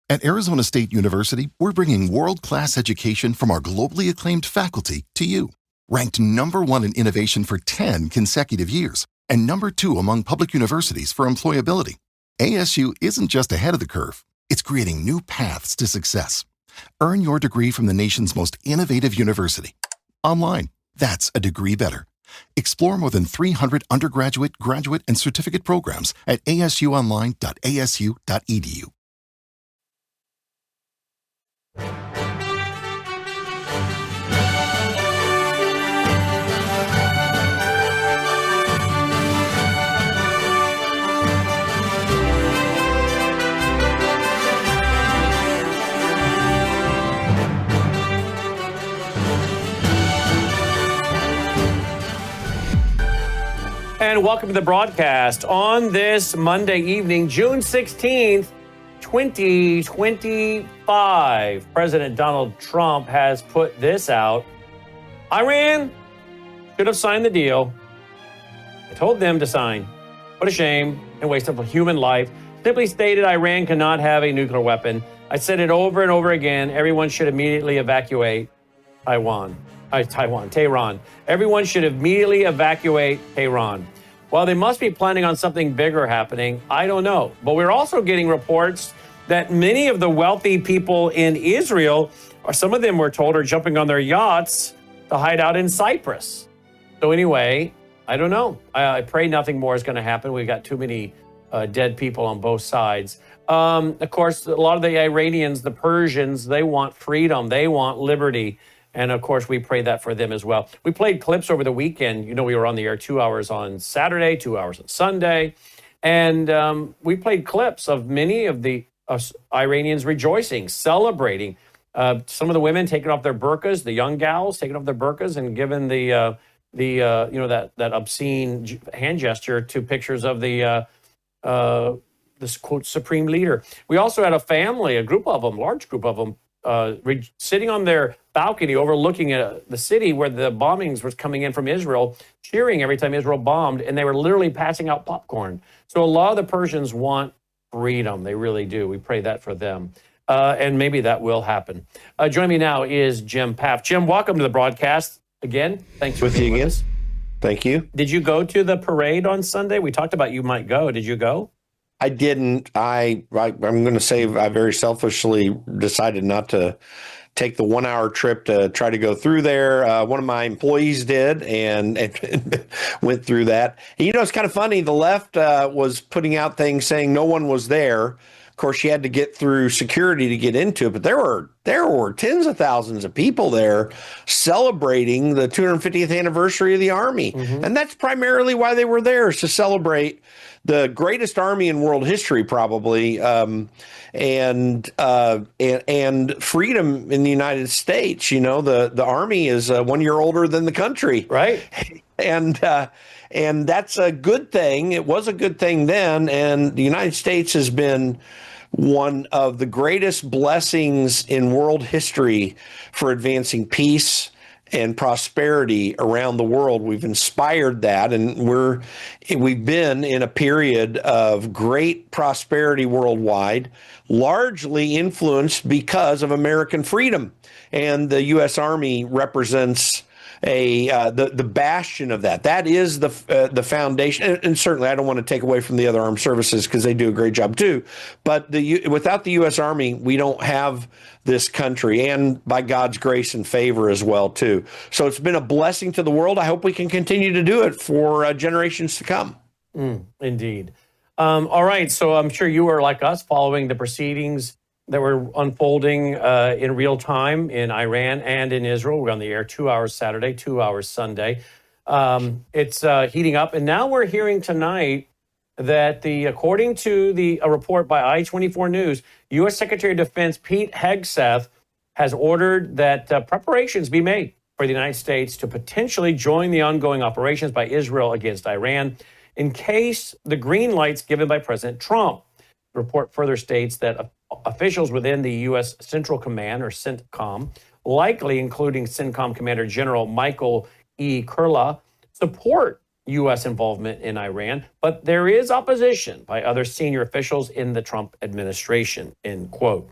At Arizona State University, we're bringing world-class education from our globally acclaimed faculty to you. Ranked #1 in innovation for 10 consecutive years and #2 among public universities for employability, ASU isn't just ahead of the curve, it's creating new paths to success. Earn your degree from the nation's most innovative university. Online, that's a degree better. Explore more than 300 undergraduate, graduate, and certificate programs at asuonline.asu.edu. And welcome to the broadcast on this Monday evening, June 16th, 2025. President Donald Trump has put this out. Iran should have signed the deal. I told them to sign. What a shame and waste of a human life. Simply stated, Iran cannot have a nuclear weapon. I said it over and over again. Everyone should immediately evacuate Tehran. Everyone should immediately evacuate Tehran. While they must be planning on something bigger happening, I don't know. But we're also getting reports that many of the wealthy people in Israel, or some of them we're told, are jumping on their yachts to hide out in Cyprus. So anyway, I don't know. I pray nothing more is going to happen. We've got too many dead people on both sides. Of course, a lot of the Iranians, the Persians, they want freedom. They want liberty. And of course, we pray that for them as well. We played clips over the weekend. You know, we were on the air 2 hours on Saturday, 2 hours on Sunday. And we played clips of many of the Iranians rejoicing, celebrating. Some of the women taking off their burqas, the young gals taking off their burqas and giving that obscene hand gesture to pictures of this quote supreme leader. We also had a family, a large group of them, sitting on their balcony overlooking the city where the bombings was coming in from Israel, cheering every time Israel bombed, and they were literally passing out popcorn. So a lot of the Persians want freedom. They really do. We pray that for them. And maybe that will happen. Joining me now is Jim Paff. Jim, welcome to the broadcast again. Thanks for being with us. Thank you. Did you go to the parade on Sunday? We talked about you might go. Did you go? I didn't. I'm going to say I very selfishly decided not to take the 1 hour trip to try to go through there. One of my employees did and went through that. And, it's kind of funny. The left was putting out things saying no one was there. Of course, you had to get through security to get into it, but there were tens of thousands of people there celebrating the 250th anniversary of the Army. Mm-hmm. And that's primarily why they were there, is to celebrate the greatest army in world history, probably, and freedom in the United States. The Army is 1 year older than the country, right? And that's a good thing. It was a good thing then, and the United States has been one of the greatest blessings in world history for advancing peace and prosperity around the world. We've inspired that, and we've been in a period of great prosperity worldwide, largely influenced because of American freedom. And the U.S. Army represents the bastion of that. That is the foundation. And certainly, I don't want to take away from the other armed services because they do a great job too. But without the U.S. Army, we don't have this country, and by God's grace and favor as well too. So it's been a blessing to the world. I hope we can continue to do it for generations to come. Indeed. All right. So I'm sure you are like us, following the proceedings that were unfolding in real time in Iran and in Israel. We're on the air 2 hours Saturday, 2 hours Sunday. It's heating up. And now we're hearing tonight that according to a report by I-24 News, U.S. Secretary of Defense Pete Hegseth has ordered that preparations be made for the United States to potentially join the ongoing operations by Israel against Iran in case the green light's given by President Trump. The report further states that officials within the U.S. Central Command, or CENTCOM, likely including CENTCOM Commander General Michael E. Kurla, support U.S. involvement in Iran, but there is opposition by other senior officials in the Trump administration, end quote.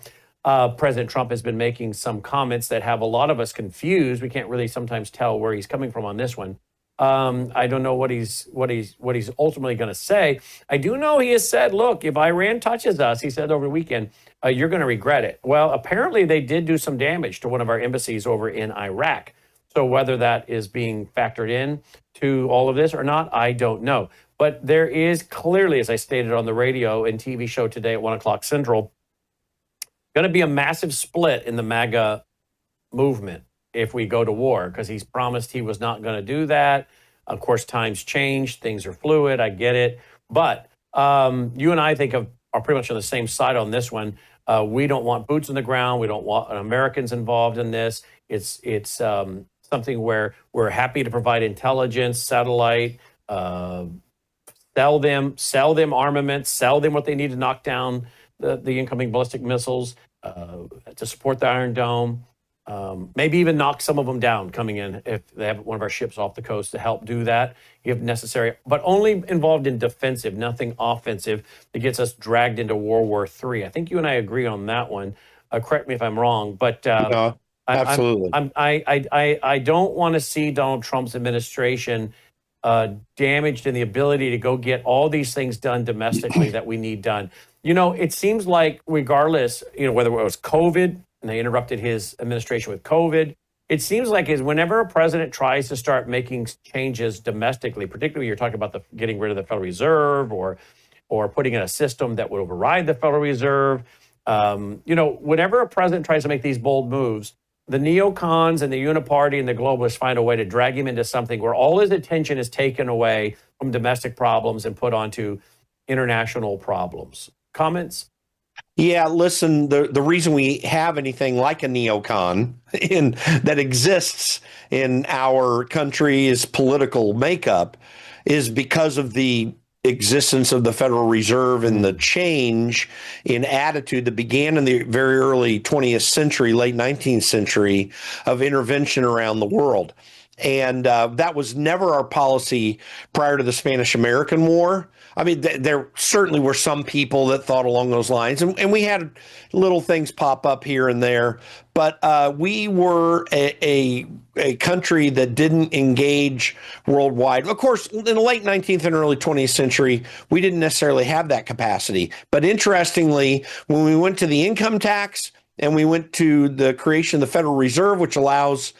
President Trump has been making some comments that have a lot of us confused. We can't really sometimes tell where he's coming from on this one. I don't know what he's ultimately going to say. I do know he has said, look, if Iran touches us, he said over the weekend, you're going to regret it. Well, apparently they did do some damage to one of our embassies over in Iraq. So whether that is being factored in to all of this or not, I don't know. But there is clearly, as I stated on the radio and TV show today at 1 o'clock Central, going to be a massive split in the MAGA movement if we go to war, because he's promised he was not going to do that. Of course, times change. Things are fluid. I get it. But you and I think are pretty much on the same side on this one. We don't want boots on the ground. We don't want Americans involved in this. It's something where we're happy to provide intelligence, satellite, sell them armaments, sell them what they need to knock down the incoming ballistic missiles, to support the Iron Dome. Maybe even knock some of them down coming in if they have one of our ships off the coast to help do that if necessary, but only involved in defensive, nothing offensive that gets us dragged into World War III. I think you and I agree on that one. Correct me if I'm wrong, but no, absolutely. I don't want to see Donald Trump's administration damaged in the ability to go get all these things done domestically that we need done. You know, it seems like regardless, whether it was COVID, and they interrupted his administration with COVID. It seems like whenever a president tries to start making changes domestically, particularly you're talking about getting rid of the Federal Reserve or putting in a system that would override the Federal Reserve. Whenever a president tries to make these bold moves, the neocons and the uniparty and the globalists find a way to drag him into something where all his attention is taken away from domestic problems and put onto international problems. Comments? Yeah, listen, the reason we have anything like a neocon that exists in our country's political makeup is because of the existence of the Federal Reserve and the change in attitude that began in the very early 20th century, late 19th century, of intervention around the world. And that was never our policy prior to the Spanish-American War. I mean, there certainly were some people that thought along those lines, and we had little things pop up here and there. But we were a country that didn't engage worldwide. Of course, in the late 19th and early 20th century, we didn't necessarily have that capacity. But interestingly, when we went to the income tax and we went to the creation of the Federal Reserve, which allows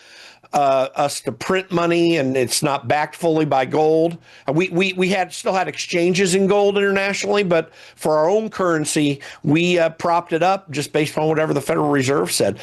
us to print money and it's not backed fully by gold. We still had exchanges in gold internationally, but for our own currency, we propped it up just based on whatever the Federal Reserve said.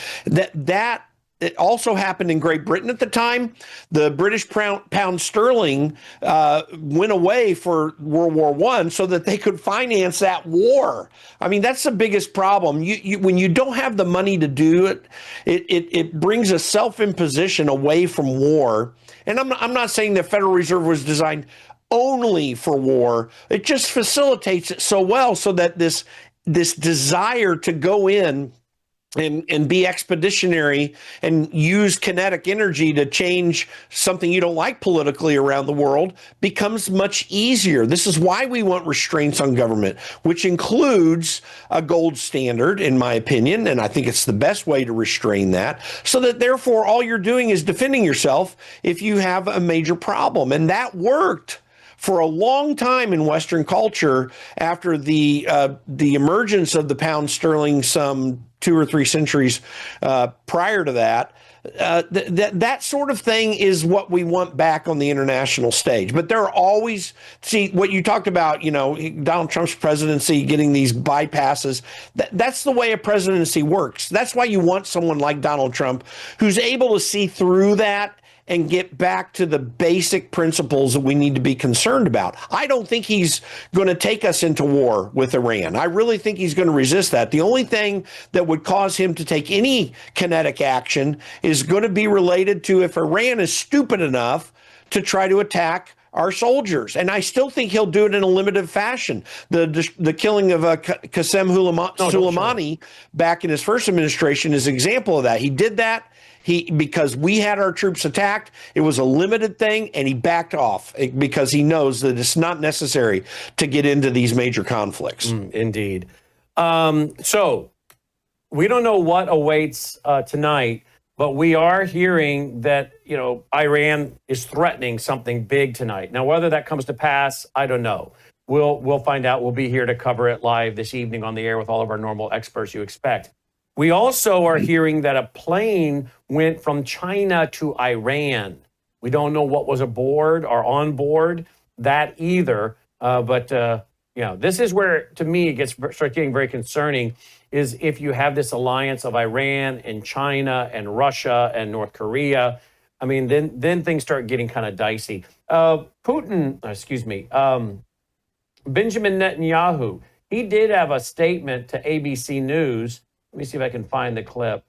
It also happened in Great Britain at the time. The British pound sterling went away for World War I so that they could finance that war. I mean, that's the biggest problem. When you don't have the money to do it, it brings a self-imposition away from war. And I'm not saying the Federal Reserve was designed only for war. It just facilitates it so well so that this desire to go in and be expeditionary and use kinetic energy to change something you don't like politically around the world becomes much easier. This is why we want restraints on government, which includes a gold standard, in my opinion, and I think it's the best way to restrain that, so that therefore all you're doing is defending yourself if you have a major problem. And that worked for a long time in Western culture after the emergence of the pound sterling some 2 or 3 centuries prior to that. That sort of thing is what we want back on the international stage. But there are always, see, what you talked about, Donald Trump's presidency, getting these bypasses, that's the way a presidency works. That's why you want someone like Donald Trump who's able to see through that and get back to the basic principles that we need to be concerned about. I don't think he's going to take us into war with Iran. I really think he's going to resist that. The only thing that would cause him to take any kinetic action is going to be related to if Iran is stupid enough to try to attack our soldiers. And I still think he'll do it in a limited fashion. The killing of Qasem Soleimani back in his first administration is an example of that. He did that. Because we had our troops attacked, it was a limited thing, and he backed off because he knows that it's not necessary to get into these major conflicts. Indeed. So we don't know what awaits tonight, but we are hearing that, Iran is threatening something big tonight. Now, whether that comes to pass, I don't know. We'll find out. We'll be here to cover it live this evening on the air with all of our normal experts you expect. We also are hearing that a plane went from China to Iran. We don't know what was aboard or on board that either. But this is where, to me, it starts getting very concerning, is if you have this alliance of Iran and China and Russia and North Korea. I mean, then things start getting kind of dicey. Benjamin Netanyahu, he did have a statement to ABC News. Let me see if I can find the clip.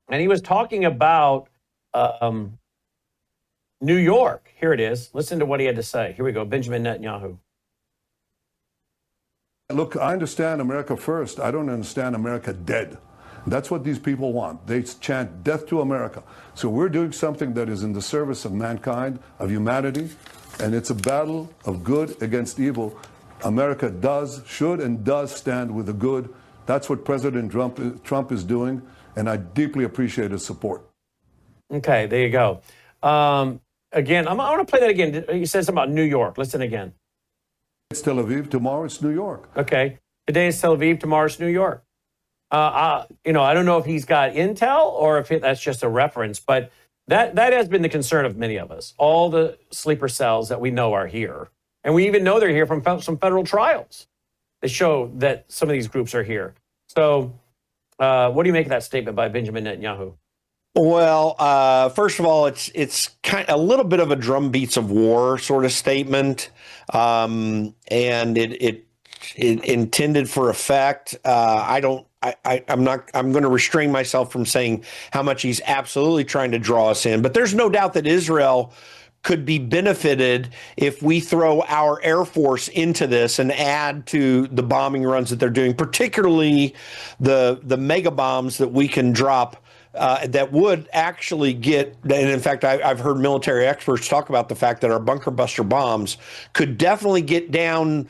And he was talking about New York. Here it is. Listen to what he had to say. Here we go. Benjamin Netanyahu. Look, I understand America first. I don't understand America dead. That's what these people want. They chant death to America. So we're doing something that is in the service of mankind, of humanity, and it's a battle of good against evil. America should and does stand with the good. That's what President Trump is doing, and I deeply appreciate his support. Okay, there you go. Again, I want to play that again. He said something about New York. Listen again. It's Tel Aviv. Tomorrow it's New York. Okay. Today is Tel Aviv. Tomorrow it's New York. I don't know if he's got intel or if that's just a reference, but that has been the concern of many of us. All the sleeper cells that we know are here. And we even know they're here from some federal trials that show that some of these groups are here. So what do you make of that statement by Benjamin Netanyahu? Well, first of all, it's kind of a little bit of a drumbeats of war sort of statement, and it intended for effect. I'm going to restrain myself from saying how much he's absolutely trying to draw us in, but there's no doubt that Israel could be benefited if we throw our Air Force into this and add to the bombing runs that they're doing, particularly the mega bombs that we can drop that would actually get, and in fact, I've heard military experts talk about the fact that our bunker buster bombs could definitely get down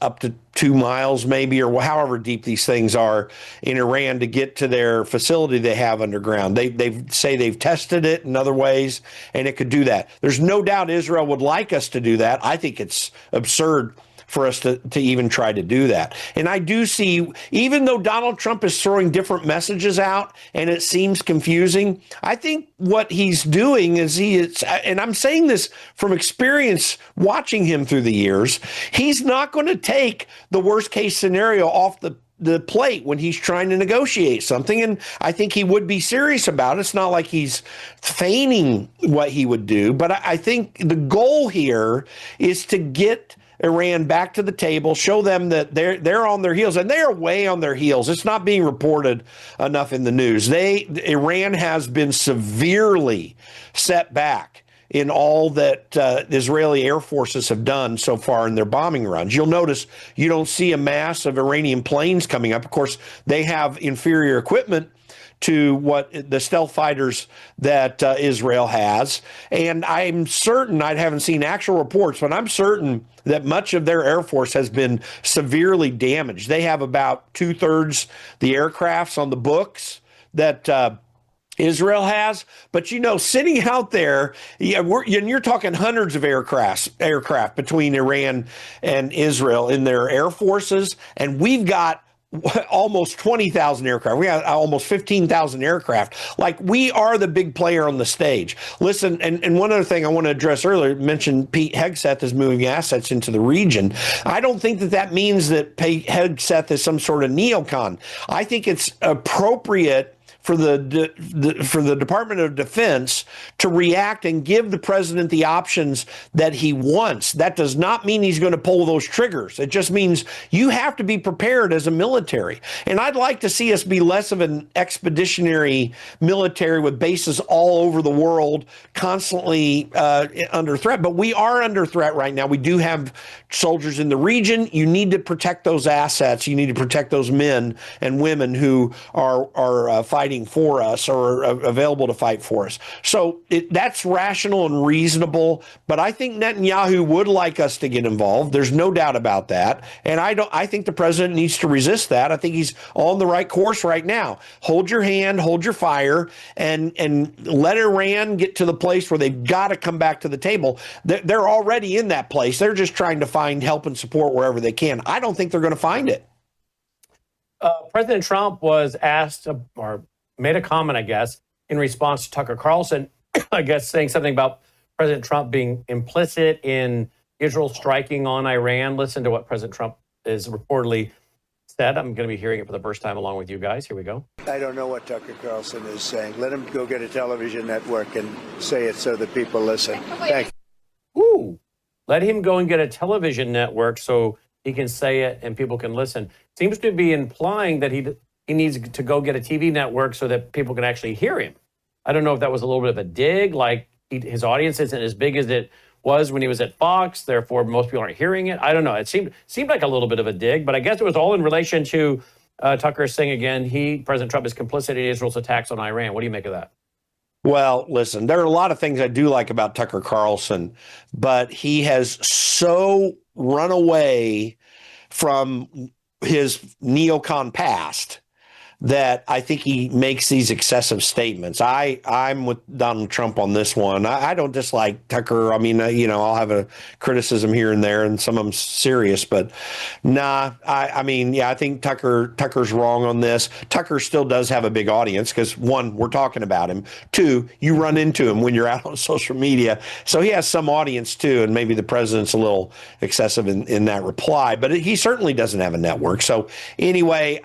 up to 2 miles maybe, or however deep these things are in Iran to get to their facility they have underground. They say they've tested it in other ways, and it could do that. There's no doubt Israel would like us to do that. I think it's absurd for us to even try to do that. And I do see, even though Donald Trump is throwing different messages out and it seems confusing, I think what he's doing is and I'm saying this from experience watching him through the years, he's not going to take the worst case scenario off the plate when he's trying to negotiate something. And I think he would be serious about it. It's not like he's feigning what he would do, but I think the goal here is to get Iran back to the table, show them that they're on their heels, and they are way on their heels. It's not being reported enough in the news. Iran has been severely set back in all that Israeli air forces have done so far in their bombing runs. You'll notice you don't see a mass of Iranian planes coming up. Of course, they have inferior equipment to what the stealth fighters that Israel has. And I'm certain, I haven't seen actual reports, but I'm certain that much of their Air Force has been severely damaged. They have about 2/3 the aircrafts on the books that Israel has. But, sitting out there, you're talking hundreds of aircraft between Iran and Israel in their air forces. And we've got almost 20,000 aircraft. We got almost 15,000 aircraft. Like, we are the big player on the stage. Listen, and one other thing I want to address earlier, mentioned Pete Hegseth is moving assets into the region. I don't think that means that Pete Hegseth is some sort of neocon. I think it's appropriate for the Department of Defense to react and give the president the options that he wants. That does not mean he's going to pull those triggers. It just means you have to be prepared as a military. And I'd like to see us be less of an expeditionary military with bases all over the world, constantly under threat. But we are under threat right now. We do have soldiers in the region. You need to protect those assets. You need to protect those men and women who are fighting for us or available to fight for us. So that's rational and reasonable. But I think Netanyahu would like us to get involved. There's no doubt about that. And I think the president needs to resist that. I think he's on the right course right now. Hold your hand, hold your fire, and let Iran get to the place where they've got to come back to the table. They're already in that place. They're just trying to find help and support wherever they can. I don't think they're going to find it. President Trump was asked or made a comment, I guess, in response to Tucker Carlson, I guess, saying something about President Trump being implicit in Israel striking on Iran. Listen to what President Trump is reportedly said. I'm going to be hearing it for the first time along with you guys. Here we go. I don't know what Tucker Carlson is saying. Let him go get a television network and say it so that people listen. Thank you. Ooh, let him go and get a television network so he can say it and people can listen. Seems to be implying that he needs to go get a TV network so that people can actually hear him. I don't know if that was a little bit of a dig, like his audience isn't as big as it was when he was at Fox, therefore most people aren't hearing it. I don't know. It seemed like a little bit of a dig, but I guess it was all in relation to Tucker saying again, President Trump is complicit in Israel's attacks on Iran. What do you make of that? Well, listen, there are a lot of things I do like about Tucker Carlson, but he has so run away from his neocon past that I think he makes these excessive statements. I'm with Donald Trump on this one. I don't dislike Tucker. I mean, I'll have a criticism here and there, and some of them serious, but I think Tucker's wrong on this. Tucker still does have a big audience because, one, we're talking about him. Two, you run into him when you're out on social media. So he has some audience too, and maybe the president's a little excessive in that reply, but he certainly doesn't have a network. So anyway,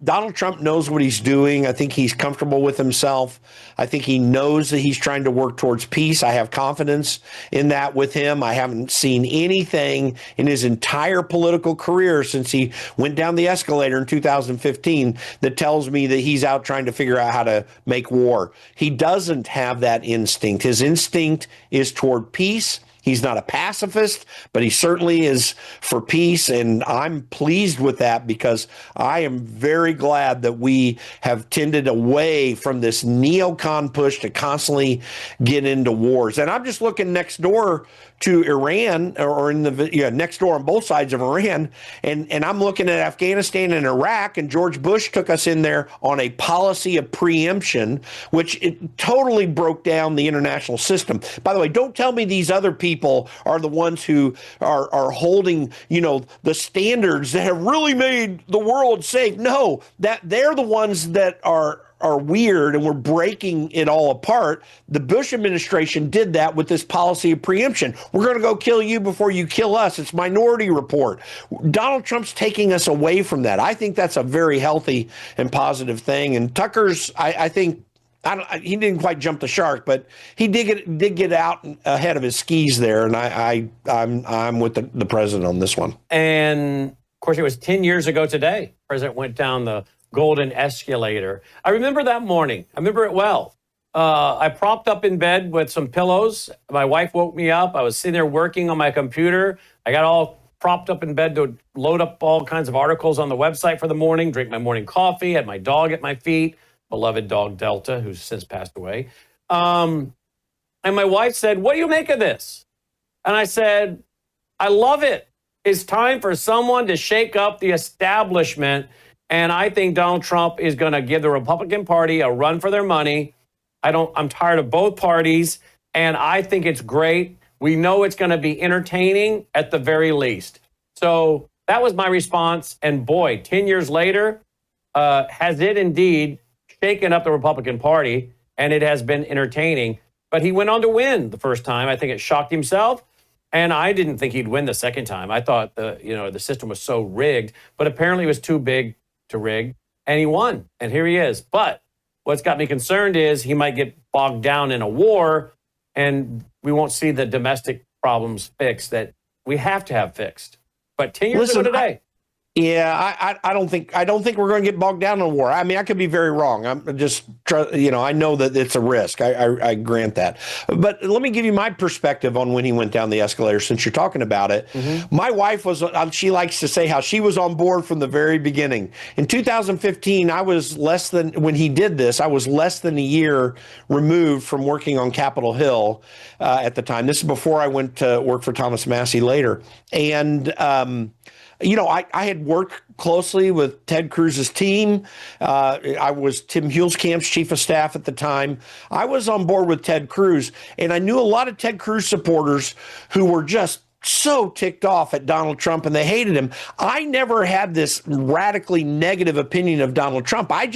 Donald Trump knows what he's doing. I think he's comfortable with himself. I think he knows that he's trying to work towards peace. I have confidence in that with him. I haven't seen anything in his entire political career since he went down the escalator in 2015 that tells me that he's out trying to figure out how to make war. He doesn't have that instinct. His instinct is toward peace. He's not a pacifist, but he certainly is for peace, and I'm pleased with that because I am very glad that we have tended away from this neocon push to constantly get into wars. And I'm just looking next door to Iran, or next door on both sides of Iran, and I'm looking at Afghanistan and Iraq, and George Bush took us in there on a policy of preemption, which it totally broke down the international system. By the way, don't tell me these other people are the ones who are holding, the standards that have really made the world safe. No, that they're the ones that are weird, and we're breaking it all apart. The Bush administration did that with this policy of preemption. We're going to go kill you before you kill us. It's Minority Report. Donald Trump's taking us away from that. I think that's a very healthy and positive thing. And Tucker's, I think, he didn't quite jump the shark, but he did get out ahead of his skis there. And I'm with the president on this one. And of course, it was 10 years ago today. The president went down the golden escalator. I remember that morning. I remember it well. I propped up in bed with some pillows. My wife woke me up. I was sitting there working on my computer. I got all propped up in bed to load up all kinds of articles on the website for the morning, drink my morning coffee, had my dog at my feet, beloved dog Delta, who's since passed away. And my wife said, "What do you make of this?" And I said, "I love it. It's time for someone to shake up the establishment. And I think Donald Trump is going to give the Republican Party a run for their money. I'm tired of both parties, and I think it's great. We know it's going to be entertaining at the very least." So that was my response. And boy, 10 years later, has it indeed shaken up the Republican Party, and it has been entertaining. But he went on to win the first time. I think it shocked himself. And I didn't think he'd win the second time. I thought the system was so rigged, but apparently it was too big to rig, and he won, and here he is. But What's got me concerned is he might get bogged down in a war and we won't see the domestic problems fixed that we have to have fixed. But 10 years ago today. I don't think we're going to get bogged down in a war. I mean, I could be very wrong. I'm just, I know that it's a risk. I grant that. But let me give you my perspective on when he went down the escalator, since you're talking about it. Mm-hmm. My wife she likes to say how she was on board from the very beginning. In 2015, when he did this, I was less than a year removed from working on Capitol Hill at the time. This is before I went to work for Thomas Massie later. And, I had worked closely with Ted Cruz's team. I was Tim Huelscamp's chief of staff at the time. I was on board with Ted Cruz, and I knew a lot of Ted Cruz supporters who were just so ticked off at Donald Trump and they hated him. I never had this radically negative opinion of Donald Trump. I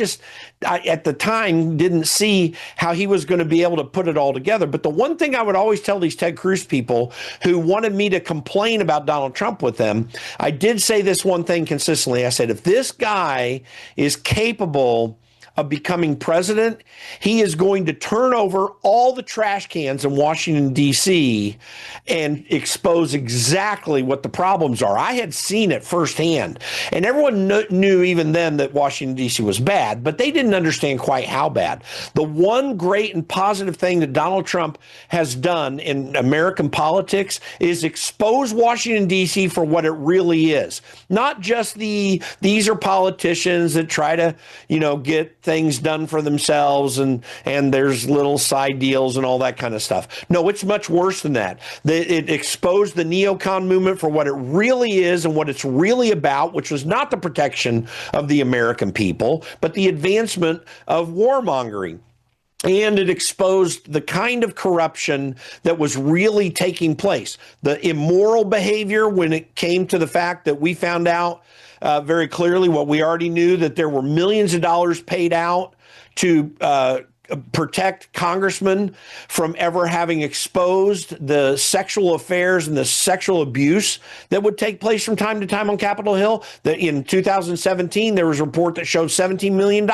at the time didn't see how he was going to be able to put it all together. But the one thing I would always tell these Ted Cruz people who wanted me to complain about Donald Trump with them, I did say this one thing consistently. I said, if this guy is capable of becoming president, he is going to turn over all the trash cans in Washington, D.C. and expose exactly what the problems are. I had seen it firsthand, and everyone knew even then that Washington, D.C. was bad, but they didn't understand quite how bad. The one great and positive thing that Donald Trump has done in American politics is expose Washington, D.C. for what it really is. Not just these are politicians that try to, get things done for themselves and there's little side deals and all that kind of stuff. No, it's much worse than that. It exposed the neocon movement for what it really is and what it's really about, which was not the protection of the American people, but the advancement of warmongering. And it exposed the kind of corruption that was really taking place. The immoral behavior when it came to the fact that we found out very clearly what we already knew, that there were millions of dollars paid out to protect congressmen from ever having exposed the sexual affairs and the sexual abuse that would take place from time to time on Capitol Hill. That in 2017, there was a report that showed $17 million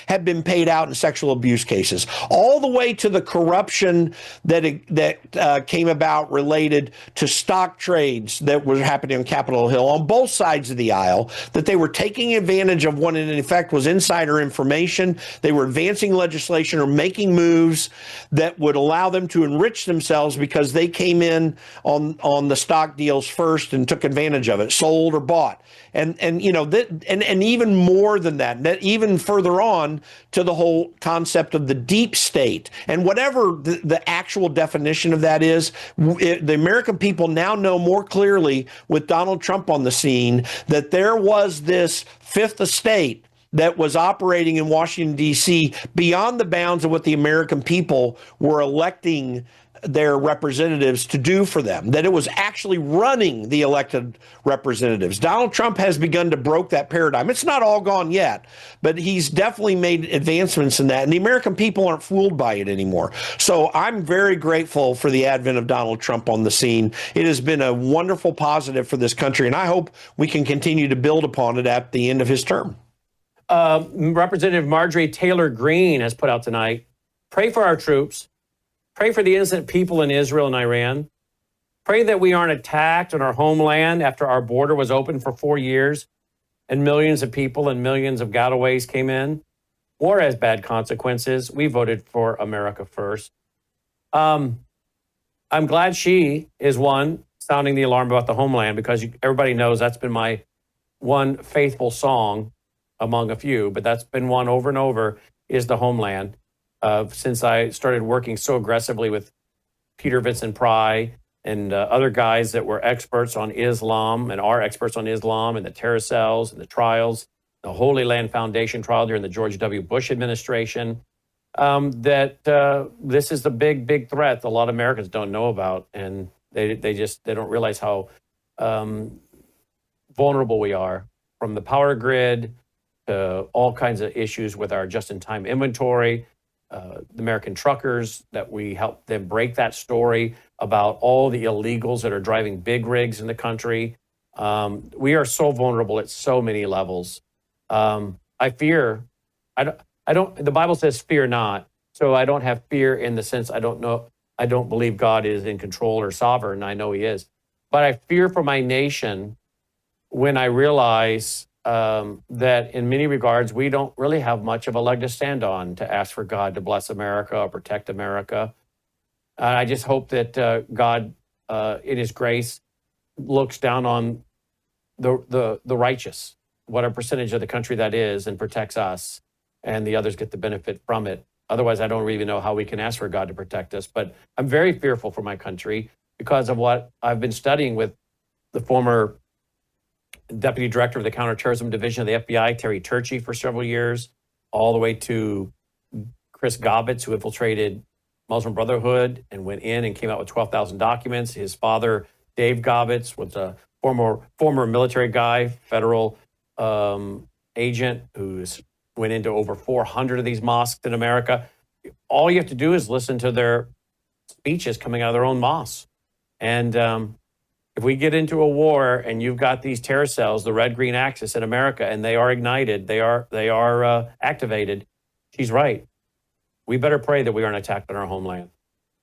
had been paid out in sexual abuse cases, all the way to the corruption that came about related to stock trades that were happening on Capitol Hill on both sides of the aisle, that they were taking advantage of what in effect was insider information. They were advancing legislation or making moves that would allow them to enrich themselves because they came in on the stock deals first and took advantage of it, sold or bought. And even more than that, even further on to the whole concept of the deep state and whatever the actual definition of that is, the American people now know more clearly with Donald Trump on the scene that there was this fifth estate that was operating in Washington, D.C. beyond the bounds of what the American people were electing their representatives to do for them, that it was actually running the elected representatives. Donald Trump has begun to break that paradigm. It's not all gone yet, but he's definitely made advancements in that, and the American people aren't fooled by it anymore. So I'm very grateful for the advent of Donald Trump on the scene. It has been a wonderful positive for this country, and I hope we can continue to build upon it at the end of his term. Representative Marjorie Taylor Greene has put out tonight, pray for our troops, pray for the innocent people in Israel and Iran, pray that we aren't attacked on our homeland after our border was open for 4 years and millions of people and millions of gotaways came in. War has bad consequences. We voted for America first. I'm glad she is one sounding the alarm about the homeland, because everybody knows that's been my one faithful song among a few, but that's been one over and over, is the homeland. Since I started working so aggressively with Peter Vincent Pry and other guys that were experts on Islam and are experts on Islam and the terror cells and the trials, the Holy Land Foundation trial during the George W. Bush administration, that this is the big, big threat that a lot of Americans don't know about. And they don't realize how vulnerable we are, from the power grid to all kinds of issues with our just-in-time inventory, the American truckers, that we help them break that story about all the illegals that are driving big rigs in the country. We are so vulnerable at so many levels. I fear, The Bible says fear not. So I don't have fear in the sense I don't believe God is in control or sovereign. I know he is. But I fear for my nation when I realize that in many regards, we don't really have much of a leg to stand on to ask for God to bless America or protect America. I just hope that God, in his grace, looks down on the righteous, whatever percentage of the country that is, and protects us, and the others get the benefit from it. Otherwise, I don't really know how we can ask for God to protect us. But I'm very fearful for my country because of what I've been studying with the former Deputy Director of the Counterterrorism Division of the FBI, Terry Turchi, for several years, all the way to Chris Gobbets, who infiltrated Muslim Brotherhood and went in and came out with 12,000 documents. His father, Dave Gobbets, was a former military guy, federal agent who's went into over 400 of these mosques in America. All you have to do is listen to their speeches coming out of their own mosques. And if we get into a war and you've got these terror cells, the red-green axis in America, and they are ignited, they are activated, she's right. We better pray that we aren't attacked on our homeland.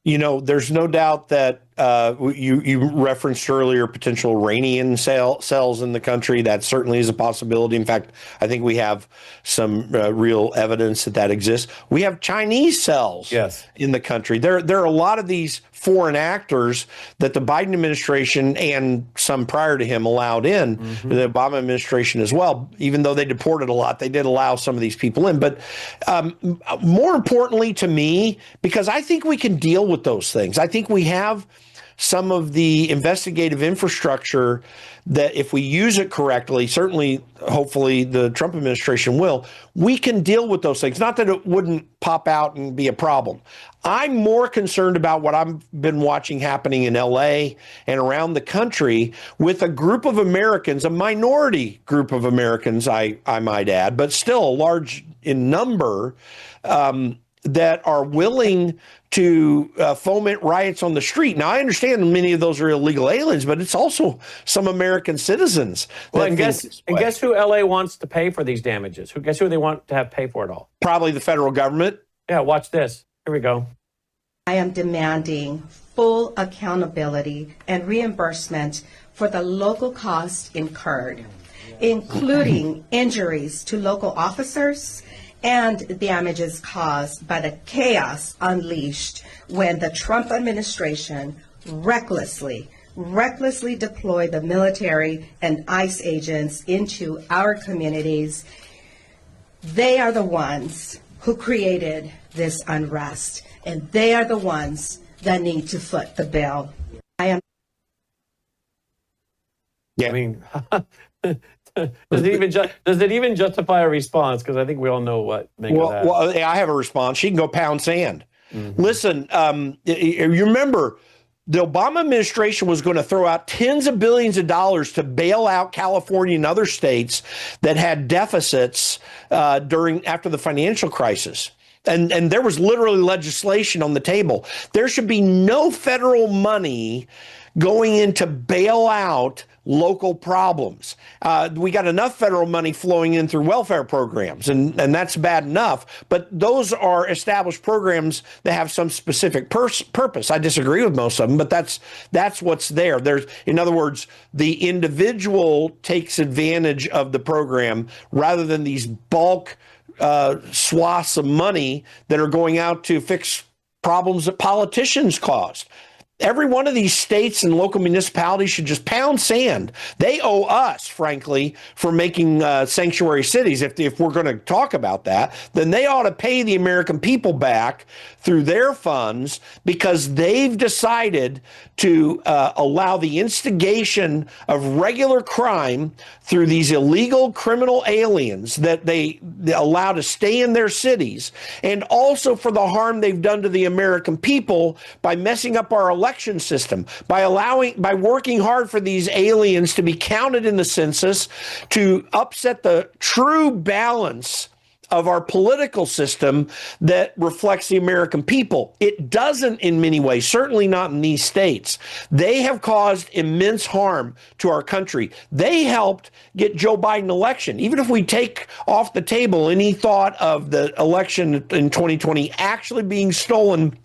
You know, there's no doubt that you referenced earlier potential Iranian cells in the country. That certainly is a possibility. In fact, I think we have some real evidence that exists. We have Chinese cells in the country. There are a lot of these foreign actors that the Biden administration and some prior to him allowed in, the Obama administration as well. Even though they deported a lot, they did allow some of these people in. But more importantly to me, because I think we can deal with those things. I think we have some of the investigative infrastructure that if we use it correctly, certainly, hopefully the Trump administration will, we can deal with those things. Not that it wouldn't pop out and be a problem. I'm more concerned about what I've been watching happening in LA and around the country with a group of Americans, a minority group of Americans, I might add, but still large in number, that are willing to foment riots on the street. Now, I understand many of those are illegal aliens, but it's also some American citizens. Well, and guess who LA wants to pay for these damages? Guess who they want to have pay for it all? Probably the federal government. Yeah, watch this. Here we go. I am demanding full accountability and reimbursement for the local costs incurred, including injuries to local officers and damages caused by the chaos unleashed when the Trump administration recklessly deployed the military and ICE agents into our communities. They are the ones who created this unrest, and they are the ones that need to foot the bill. I mean, does it even justify a response? Because I think we all know what make of that. Well, I have a response. She can go pound sand. Listen, you remember the Obama administration was going to throw out tens of billions of dollars to bail out California and other states that had deficits after the financial crisis. And there was literally legislation on the table. There should be no federal money going in to bail out local problems. We got enough federal money flowing in through welfare programs, and that's bad enough. But those are established programs that have some specific purpose. I disagree with most of them, but that's what's there. In other words, the individual takes advantage of the program rather than these bulk swaths of money that are going out to fix problems that politicians caused. Every one of these states and local municipalities should just pound sand. They owe us, frankly, for making sanctuary cities. If we're going to talk about that, then they ought to pay the American people back through their funds because they've decided to allow the instigation of regular crime through these illegal criminal aliens that they allow to stay in their cities, and also for the harm they've done to the American people by messing up our election system, by working hard for these aliens to be counted in the census, to upset the true balance of our political system that reflects the American people. It doesn't in many ways, certainly not in these states. They have caused immense harm to our country. They helped get Joe Biden election. Even if we take off the table any thought of the election in 2020 actually being stolen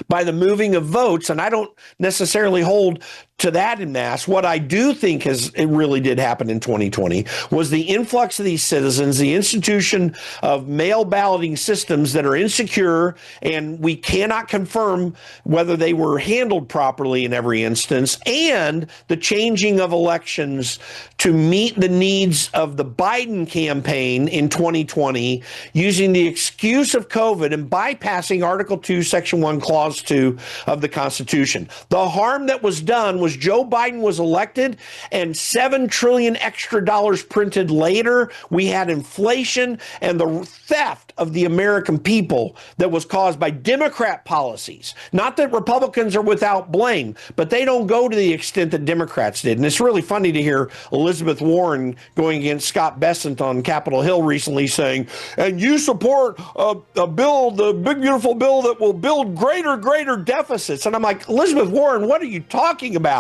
by the moving of votes, and I don't necessarily hold to that en masse. What I do think it really did happen in 2020 was the influx of these citizens, the institution of mail balloting systems that are insecure, and we cannot confirm whether they were handled properly in every instance, and the changing of elections to meet the needs of the Biden campaign in 2020 using the excuse of COVID and bypassing Article 2, Section 1, Clause 2 of the Constitution. The harm that was done was Joe Biden was elected, and $7 trillion extra dollars printed later. We had inflation and the theft of the American people that was caused by Democrat policies. Not that Republicans are without blame, but they don't go to the extent that Democrats did. And it's really funny to hear Elizabeth Warren going against Scott Bessent on Capitol Hill recently saying, and you support a bill, the big beautiful bill that will build greater deficits. And I'm like, Elizabeth Warren, what are you talking about?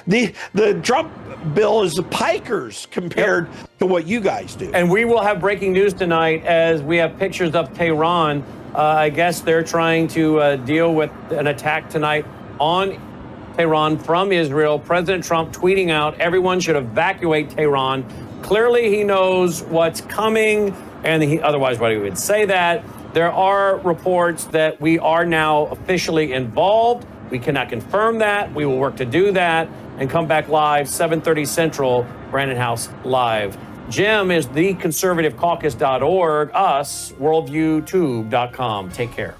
The Trump bill is the pikers compared to what you guys do. And we will have breaking news tonight as we have pictures of Tehran. I guess they're trying to deal with an attack tonight on Tehran from Israel. President Trump tweeting out, everyone should evacuate Tehran. Clearly, he knows what's coming, and otherwise why he would say that. There are reports that we are now officially involved. We cannot confirm that. We will work to do that and come back live, 7:30 Central, Brandon House Live. Jim is theconservativecaucus.org, us, worldviewtube.com. Take care.